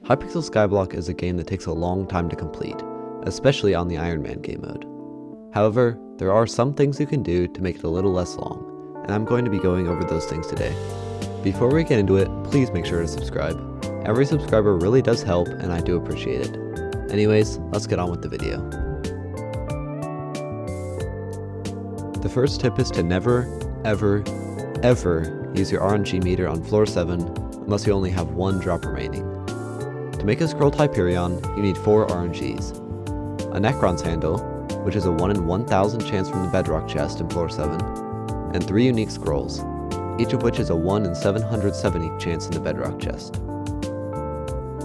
Hypixel Skyblock is a game that takes a long time to complete, especially on the Ironman game mode. However, there are some things you can do to make it a little less long, and I'm going to be going over those things today. Before we get into it, please make sure to subscribe. Every subscriber really does help, and I do appreciate it. Anyways, let's get on with the video. The first tip is to never, ever use your RNG meter on floor 7 unless you only have one drop remaining. To make a scrolled Hyperion, you need 4 RNGs. A Necron's handle, which is a 1 in 1,000 chance from the bedrock chest in floor 7, and 3 unique scrolls, each of which is a 1 in 770 chance in the bedrock chest.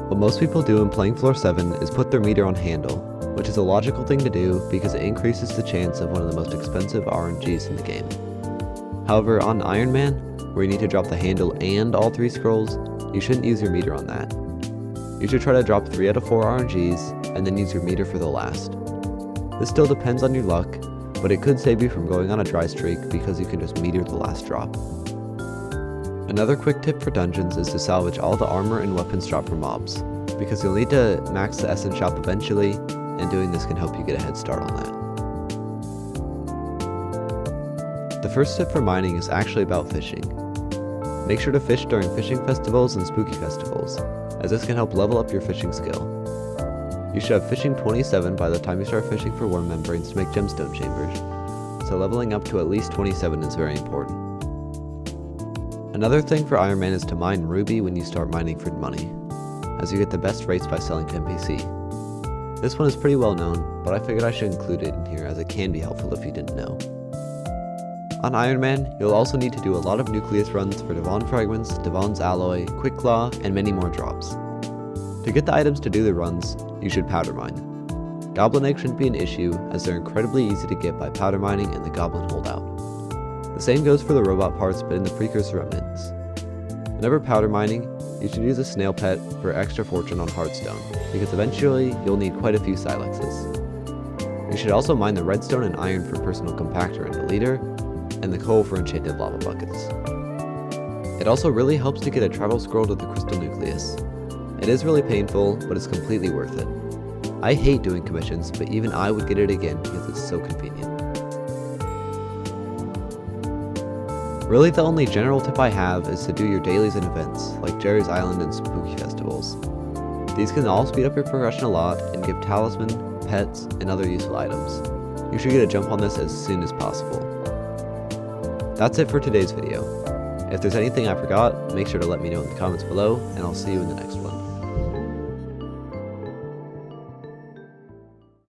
What most people do in playing floor 7 is put their meter on handle, which is a logical thing to do because it increases the chance of one of the most expensive RNGs in the game. However, on Ironman, where you need to drop the handle and all 3 scrolls, you shouldn't use your meter on that. You should try to drop 3 out of 4 RNGs, and then use your meter for the last. This still depends on your luck, but it could save you from going on a dry streak because you can just meter the last drop. Another quick tip for dungeons is to salvage all the armor and weapons dropped from mobs, because you'll need to max the Essence shop eventually, and doing this can help you get a head start on that. The first tip for mining is actually about fishing. Make sure to fish during fishing festivals and spooky festivals, as this can help level up your fishing skill. You should have fishing 27 by the time you start fishing for worm membranes to make gemstone chambers, so leveling up to at least 27 is very important. Another thing for Ironman is to mine ruby when you start mining for money, as you get the best rates by selling to NPC. This one is pretty well known, but I figured I should include it in here as it can be helpful if you didn't know. On Ironman, you'll also need to do a lot of nucleus runs for Devon Fragments, Devon's Alloy, Quick Claw, and many more drops. To get the items to do the runs, you should powder mine. Goblin eggs shouldn't be an issue, as they're incredibly easy to get by powder mining in the Goblin Holdout. The same goes for the robot parts, but in the Precursor Remnants. Whenever powder mining, you should use a snail pet for extra fortune on Hearthstone, because eventually you'll need quite a few Silexes. You should also mine the redstone and iron for personal compactor and deleter, and the coal for enchanted lava buckets. It also really helps to get a travel scroll to the crystal nucleus. It is really painful, but it's completely worth it. I hate doing commissions, but even I would get it again because it's so convenient. Really, the only general tip I have is to do your dailies and events, like Jerry's Island and spooky festivals. These can all speed up your progression a lot and give talisman, pets, and other useful items. You should get a jump on this as soon as possible. That's it for today's video. If there's anything I forgot, make sure to let me know in the comments below, and I'll see you in the next one.